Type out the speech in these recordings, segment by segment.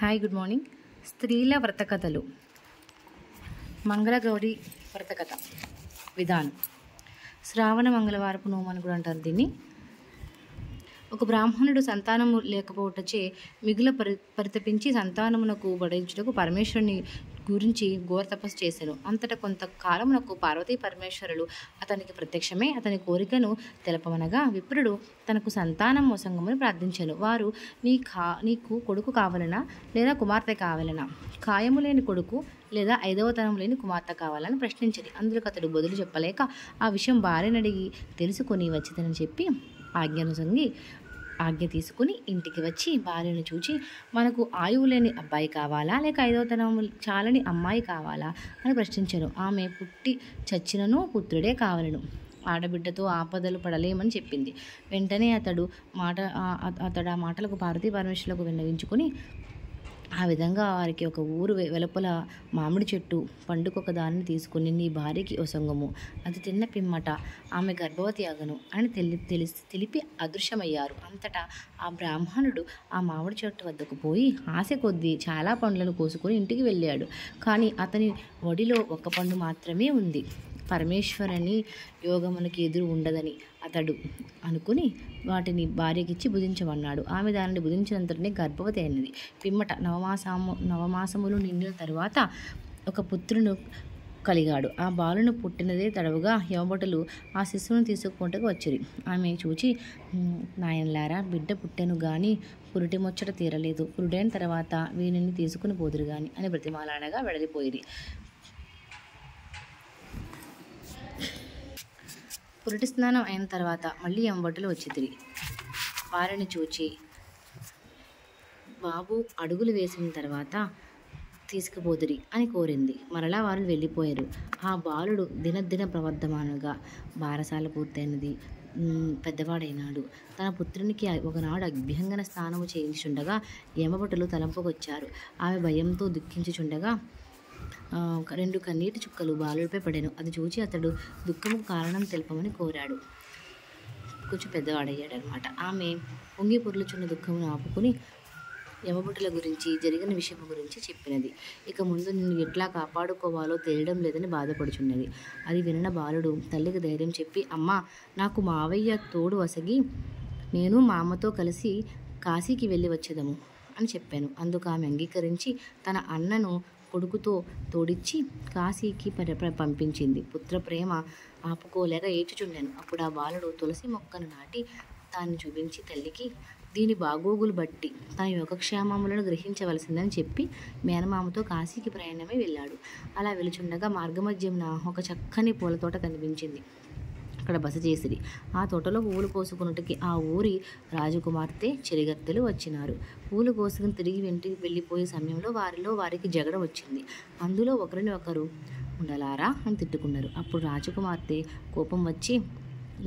Hi, good morning. స్త్రీల వ్రతకథలు. మంగళగౌరి వ్రతకథ విధానం. శ్రావణ మంగళవారపు నోము అని కూడా అంటారు దీన్ని. ఒక బ్రాహ్మణుడు సంతానము లేకపోవటచే మిగుల పరితపించి సంతానమునకు బడించుటకు పరమేశ్వరుని గురించి ఘోర తపస్సు చేశాను. అంతటా కొంతకాలమునకు పార్వతీ పరమేశ్వరులు అతనికి ప్రత్యక్షమై అతని కోరికను తెలపమనగా విప్రుడు తనకు సంతానం మోసంగమని ప్రార్థించాను. వారు నీకు కొడుకు కావాలనా లేదా కుమార్తె కావాలనా, ఖాయము లేని కొడుకు లేదా 5వ తరం లేని కుమార్తె కావాలని ప్రశ్నించింది. అందుకు అతడు బదులు చెప్పలేక ఆ విషయం భార్యను అడిగి తెలుసుకొని వచ్చిందని చెప్పి ఆజ్ఞ తీసుకుని ఇంటికి వచ్చి భార్యను చూచి, మనకు ఆయువు లేని అబ్బాయి కావాలా లేక 5వ తరం చాలని అమ్మాయి కావాలా అని ప్రశ్నించాను. ఆమె పుట్టి చచ్చినను పుత్రుడే కావాలను, ఆడబిడ్డతో ఆపదలు పడలేమని చెప్పింది. వెంటనే అతడు ఆ మాటలకు పార్వతీ పరమేశ్వరులకు విన్నవించుకుని ఆ విధంగా వారికి ఒక ఊరు వెలుపల మామిడి చెట్టు పండుకొక దానిని తీసుకుని, నీ భార్యకి ఒసంగము, అది తిన్న పిమ్మట ఆమె గర్భవతి అగను అని తెలిపి అదృశ్యమయ్యారు. అంతటా ఆ బ్రాహ్మణుడు ఆ మామిడి చెట్టు వద్దకు పోయి ఆశ కొద్దీ చాలా పండ్లను కోసుకొని ఇంటికి వెళ్ళాడు. కానీ అతని ఒడిలో ఒక పండు మాత్రమే ఉంది. పరమేశ్వరుని యోగమునకి ఎదురు ఉండదని అతడు అనుకుని వాటిని భార్యకిచ్చి భుజించమన్నాడు. ఆమె దానిని భుజించినంతటినే గర్భవతి అయినది. పిమ్మట నవమాసములు నిండిన తరువాత ఒక పుత్రును కలిగాడు. ఆ బాలును పుట్టినదే తడవుగా యమభటులు ఆ శిశువును తీసుకుంటకు వచ్చిరి. ఆమె చూచి, నాయనలారా, బిడ్డ పుట్టెను గాని పురిటి ముచ్చట తీరలేదు. పురుడైన తర్వాత వీనిని తీసుకుని పోదురు గాని అని బ్రతిమాలాడగా వెడలిపోయిరి. పురిటి స్నానం అయిన తర్వాత మళ్ళీ యమభటులు వచ్చితిరి. వారిని చూచి, బాబు అడుగులు వేసిన తర్వాత తీసుకుపోదురి అని కోరింది. మరలా వారు వెళ్ళిపోయారు. ఆ బాలుడు దినదిన ప్రవర్ధమానుగా బారసాల పూర్తయినది, పెద్దవాడైనాడు. తన పుత్రునికి ఒకనాడు అభ్యంగన స్నానము చేయించుండగా యమభటులు తలంపుకొచ్చారు. ఆమె భయంతో దుఃఖించుచుండగా 2 కన్నీటి చుక్కలు బాలుడిపై పడెను. అది చూచి అతడు దుఃఖముకు కారణం తెలుపమని కోరాడు. కొంచెం పెద్దవాడయ్యాడు అనమాట. ఆమె పొంగి పొర్లుచున్న దుఃఖమును ఆపుకుని యమభటుల గురించి జరిగిన విషయం గురించి చెప్పినది. ఇక ముందు నిన్ను ఎట్లా కాపాడుకోవాలో తెలియడం లేదని బాధపడుచున్నది. అది విన్న బాలుడు తల్లికి ధైర్యం చెప్పి, అమ్మా, నాకు మావయ్య తోడు వసగి నేను మా అమ్మతో కలిసి కాశీకి వెళ్ళి వచ్చేదము అని చెప్పాను. అందుకు ఆమె అంగీకరించి తన అన్నను కొడుకుతో తోడిచ్చి కాశీకి పంపించింది. పుత్ర ప్రేమ ఆపుకోలేక ఏడ్చుచుండెను. అప్పుడు ఆ బాలుడు తులసి మొక్కను నాటి దాన్ని చూపించి తల్లికి దీని బాగోగులు బట్టి తన యోగక్షేమములను గ్రహించవలసిందని చెప్పి మేనమామతో కాశీకి ప్రయాణమై వెళ్ళాడు. అలా వెలుచుండగా మార్గమధ్యమున ఒక చక్కని పూల తోట కనిపించింది. అక్కడ బస చేసిరి. ఆ తోటలో పువ్వులు కోసుకున్నట్టుకి ఆ ఊరి రాజకుమార్తె చెరిగత్తెలు వచ్చినారు. పూలు కోసుకుని తిరిగి వెళ్ళిపోయే సమయంలో వారికి జగడ వచ్చింది. అందులో ఒకరిని ఒకరు ఉండలారా అని తిట్టుకున్నారు. అప్పుడు రాజకుమార్తె కోపం వచ్చి,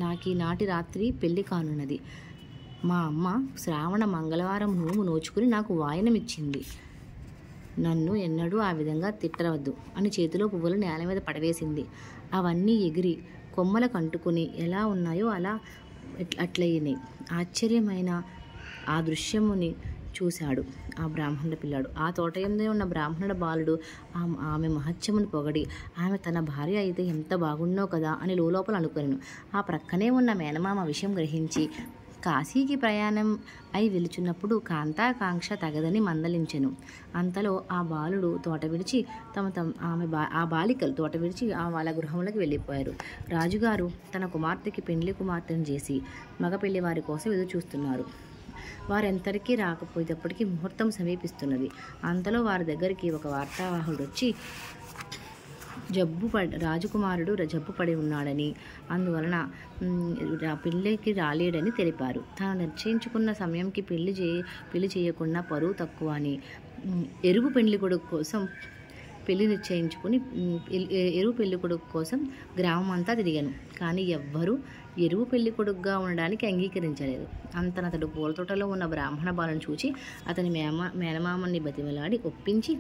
నాకీ నాటి రాత్రి పెళ్లి కానున్నది. మా అమ్మ శ్రావణ మంగళవారం నోము నోచుకుని నాకు వాయనమిచ్చింది. నన్ను ఎన్నడూ ఆ విధంగా తిట్టవద్దు అని చేతిలో పువ్వులు నేల మీద పడవేసింది. అవన్నీ ఎగిరి కొమ్మలకు అంటుకుని ఎలా ఉన్నాయో అలా అట్లయినాయి. ఆశ్చర్యమైన ఆ దృశ్యముని చూశాడు ఆ బ్రాహ్మణుల పిల్లాడు. ఆ తోటయందే ఉన్న బ్రాహ్మణుడ బాలుడు ఆమె మహత్యమును పొగడి, ఆమె తన భార్య అయితే ఎంత బాగున్నో కదా అని లోపల అనుకొనెను. ఆ ప్రక్కనే ఉన్న మేనమామ విషయం గ్రహించి కాశీకి ప్రయాణం అయి వెలుచున్నప్పుడు కాంతాకాంక్ష తగదని మందలించెను. అంతలో ఆ బాలుడు తోట విడిచి ఆ బాలికలు తోట విడిచి వాళ్ళ గృహంలోకి వెళ్ళిపోయారు. రాజుగారు తన కుమార్తెకి పెండ్లి కుమార్తెను చేసి మగ పెళ్లి వారి కోసం ఎదురు చూస్తున్నారు. వారెంతరికీ రాకపోయేటప్పటికీ ముహూర్తం సమీపిస్తున్నది. అంతలో వారి దగ్గరికి ఒక వార్తావాహుడు వచ్చి రాజకుమారుడు జబ్బు పడి ఉన్నాడని, అందువలన పెళ్ళికి రాలేడని తెలిపారు. తాను నిశ్చయించుకున్న సమయంకి పెళ్లి చేయకుండా పరువు తక్కువ అని ఎరువు పెళ్లి కొడుకు కోసం పెళ్లి నిశ్చయించుకుని ఎరువు పెళ్లి కొడుకు కోసం గ్రామం అంతా తిరిగాను. కానీ ఎవ్వరూ ఎరువు పెళ్లి కొడుకుగా ఉండడానికి అంగీకరించలేదు. అంతనతడు పూల తోటలో ఉన్న బ్రాహ్మణ బాలను చూచి అతని మేనమామని బతిమలాడి ఒప్పించి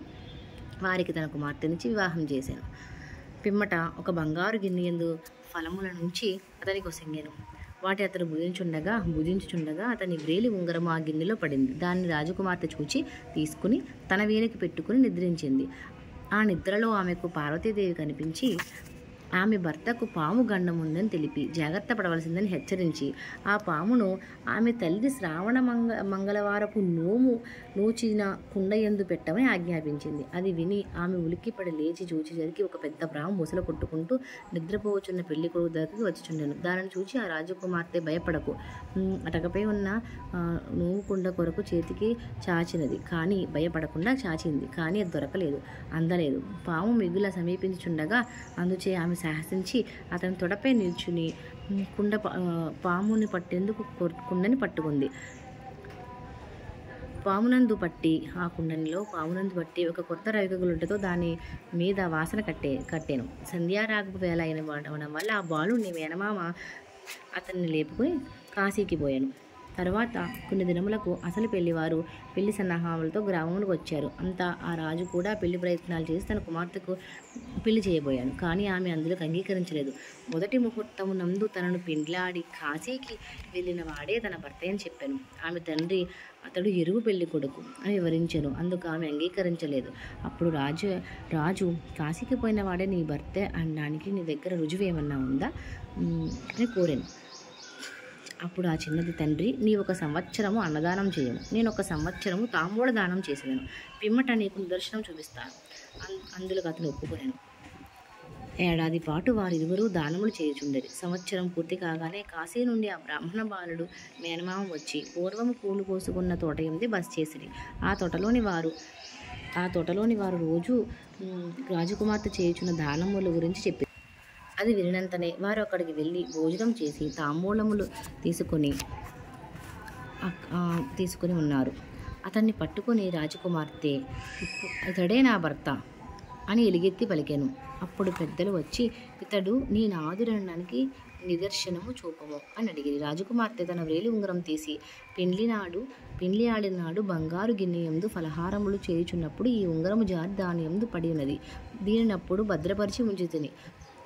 వారికి తన కుమార్తెనిచ్చి వివాహం చేశాను. పిమ్మట ఒక బంగారు గిన్నెయందు ఫలముల నుంచి అతనికి ఒసంగెను. వాటి అతను భుజించుచుండగా అతని వ్రేలి ఉంగరం ఆ గిన్నెలో పడింది. దాన్ని రాజకుమార్తె చూచి తీసుకుని తన వేలికి పెట్టుకుని నిద్రించింది. ఆ నిద్రలో ఆమెకు పార్వతీదేవి కనిపించి ఆమె భర్తకు పాము గండం ఉందని తెలిపి జాగ్రత్త పడవలసిందని హెచ్చరించి ఆ పామును ఆమె తల్లి శ్రావణ మంగళవారపు నూచిన కుండ యందు పెట్టమని ఆజ్ఞాపించింది. అది విని ఆమె ఉలిక్కిపడి లేచి చూచేసరికి ఒక పెద్ద పాము బుసలు కొట్టుకుంటూ నిద్రపోవచ్చున్న పెళ్లి కొడుకు దగ్గరికి వచ్చిచుండెను. దానిని చూచి ఆ రాజకుమార్తె భయపడకు, అటకపై ఉన్న నూము కుండ కొరకు చేతికి చాచినది, కానీ భయపడకుండా చాచింది, కానీ అది దొరకలేదు, అందలేదు. పాము మిగుల సమీపించుచుండగా అందుచే ఆమె సాహసించి అతని తొడపై నిల్చుని పాముని పట్టేందుకు కుండని పట్టుకుంది. పామునందు పట్టి ఒక కొత్త రవికగులుంటతో దాని మీద వాసన కట్టెను. సంధ్యారాగపు వేళ అయిన వాడవడం వల్ల ఆ బాలుని మేనమామ అతన్ని లేపుకుని కాశీకి పోయాను. తర్వాత కొన్ని దినములకు అసలు పెళ్లివారు పెళ్లి సన్నాహాలతో గ్రామంలోకి వచ్చారు. అంతా ఆ రాజు కూడా పెళ్లి ప్రయత్నాలు చేసి తన కుమార్తెకు పెళ్లి చేయబోయాను. కానీ ఆమె అందులోకి అంగీకరించలేదు. మొదటి ముహూర్తము నందు తనను పెండ్లాడి కాశీకి వెళ్ళిన వాడే తన భర్త అని చెప్పాను. ఆమె తండ్రి అతడు ఎరువు పెళ్లి కొడుకు అని వివరించాను. అందుకు ఆమె అంగీకరించలేదు. అప్పుడు రాజు కాశీకి పోయిన వాడే నీ భర్తే అనడానికి నీ దగ్గర రుజువు ఏమన్నా ఉందా అని కోరాను. అప్పుడు ఆ చిన్నది తండ్రి, నీ 1 సంవత్సరము అన్నదానం చేయము, నేను 1 సంవత్సరము తాంబూల దానం చేసేదాను, పిమ్మట నీకు నిదర్శనం చూపిస్తాను. అందులో అతను ఒప్పుకున్నాను. ఏడాది పాటు వారిరువురూ దానములు చేయుచుండేది. సంవత్సరం పూర్తి కాగానే కాశీ నుండి ఆ బ్రాహ్మణ బాలుడు మేనమామ వచ్చి పూర్వము పూలు కోసుకున్న తోట ఎందు బస చేసిరి. ఆ తోటలోని వారు రోజు రాజకుమార్తె చేయుచున్న దానముల గురించి చెప్పి అది వినినంతనే వారు అక్కడికి వెళ్ళి భోజనం చేసి తాంబూలములు తీసుకుని ఉన్నారు. అతన్ని పట్టుకుని రాజకుమార్తె, ఇతడే నా భర్త అని ఎలుగెత్తి పలికెను. అప్పుడు పెద్దలు వచ్చి, ఇతడు నీ నాదురనడానికి నిదర్శనము చూపము అని అడిగిరి. రాజకుమార్తె తన వ్రేలి ఉంగరం తీసి, పెండ్లి ఆడినాడు బంగారు గిన్నెయందు ఫలహారములు చేయుచున్నప్పుడు ఈ ఉంగరము జారి దాని యందు పడి ఉన్నది, దీనినప్పుడు భద్రపరిచి ఉంచితిని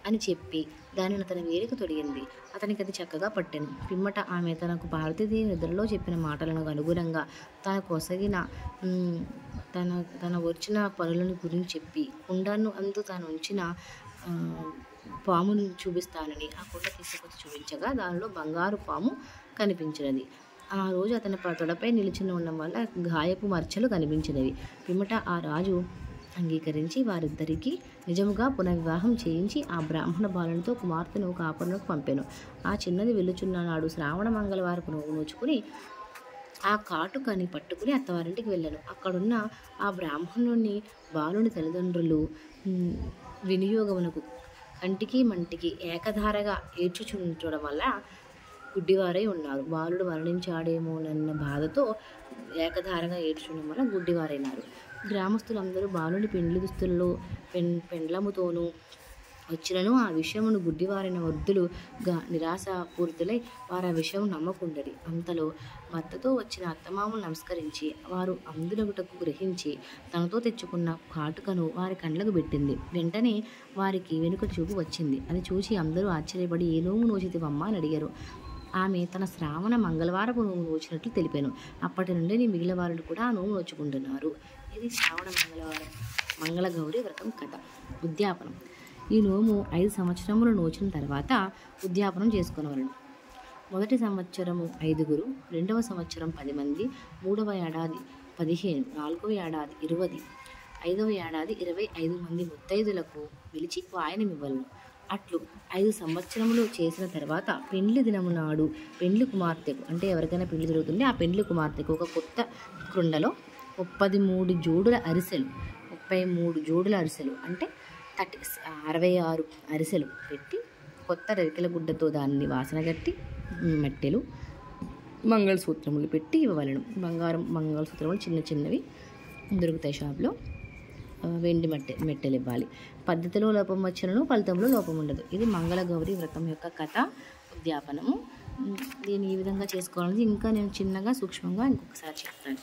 అని చెప్పి దానిని తన వేలికి తొడిగింది. అతనికి అది చక్కగా పట్టెను. పిమ్మట ఆమె తనకు పార్వతీదేవి నిద్రలో చెప్పిన మాటలకు అనుగుణంగా తన వచ్చిన పనులను గురించి చెప్పి కుండను అందు తాను ఉంచిన పామును చూపిస్తానని ఆ కుండ తీసుకొచ్చి చూపించగా దానిలో బంగారు పాము కనిపించినది. ఆ రోజు అతని తొడపై నిలిచిన ఉండడం వల్ల గాయపు మచ్చలు కనిపించినవి. పిమ్మట ఆ రాజు అంగీకరించి వారిద్దరికీ నిజముగా పునర్వివాహం చేయించి ఆ బ్రాహ్మణ బాలునితో కుమార్తెను కాపురమునకు పంపెను. ఆ చిన్నది వెళ్ళుచున్న నాడు శ్రావణ మంగళవారపు నోచుకుని ఆ కాటుకని పట్టుకుని అత్తవారింటికి వెళ్ళాను. అక్కడున్న ఆ బ్రాహ్మణుని బాలుని తల్లిదండ్రులు వినియోగమునకు కంటికి మంటికి ఏకధారగా ఏడ్చుచుండడం వల్ల గుడ్డివారై ఉన్నారు. బాలుడు మరణించాడేమోనన్న బాధతో ఏకధారగా ఏడ్చుండడం వల్ల గుడ్డివారైనారు. గ్రామస్తులందరూ బాలుని పెండ్లి దుస్తులలో పెండ్లముతోనూ వచ్చినను ఆ విషయమును గుడ్డివారైన వృద్ధులు నిరాశపూరితులై వారు ఆ విషయం నమ్మకుండరి. అంతలో భర్తతో వచ్చిన అత్తమామలు నమస్కరించి వారు అందులగుటకు గ్రహించి తనతో తెచ్చుకున్న కాటుకను వారి కండ్లకు పెట్టింది. వెంటనే వారికి వెనుకటి చూపు వచ్చింది. అది చూసి అందరూ ఆశ్చర్యపడి ఏ నోము నోచితివమ్మా అని అడిగారు. ఆమె తన శ్రావణ మంగళవారపు నోము నోచినట్లు తెలిపాను. అప్పటి నుండి మిగిలిన వారు కూడా ఆ నోము నోచుకుంటున్నారు. ఇది శ్రావణ మంగళగౌరి వ్రతం కథ. ఉద్యాపనం. ఈ నోము 5 సంవత్సరములు నోచిన తర్వాత ఉద్యాపనం చేసుకునేవారు. మొదటి సంవత్సరము 5, రెండవ సంవత్సరం 10 మంది, 3వ ఏడాది 15, 4వ ఏడాది 20, 5వ ఏడాది 25 మంది ముత్తైదులకు పిలిచి వాయనమివ్వలను. అట్లు 5 సంవత్సరములు చేసిన తర్వాత పెండ్లి దినము నాడు పెండ్లి కుమార్తెకు, అంటే ఎవరికైనా పెళ్లి జరుగుతుంటే ఆ పెండ్లి కుమార్తెకు ఒక కొత్త కుండలో 33 జోడుల అరిసెలు అంటే 66 అరిసెలు పెట్టి కొత్త రవికెల గుడ్డతో దాన్ని వాసన కట్టి మెట్టెలు మంగళసూత్రములు పెట్టి ఇవ్వవలను. బంగారం మంగళసూత్రములు చిన్నవి దొరుకుతాయి షాప్లో. వెండి మెట్టెలు ఇవ్వాలి. పద్ధతిలో లోపం వచ్చినను ఫలితంలో లోపం ఉండదు. ఇది మంగళగౌరి వ్రతం యొక్క కథ, ఉద్యాపనము. దీన్ని ఈ విధంగా చేసుకోవాలని ఇంకా నేను చిన్నగా సూక్ష్మంగా ఇంకొకసారి చెప్తాను.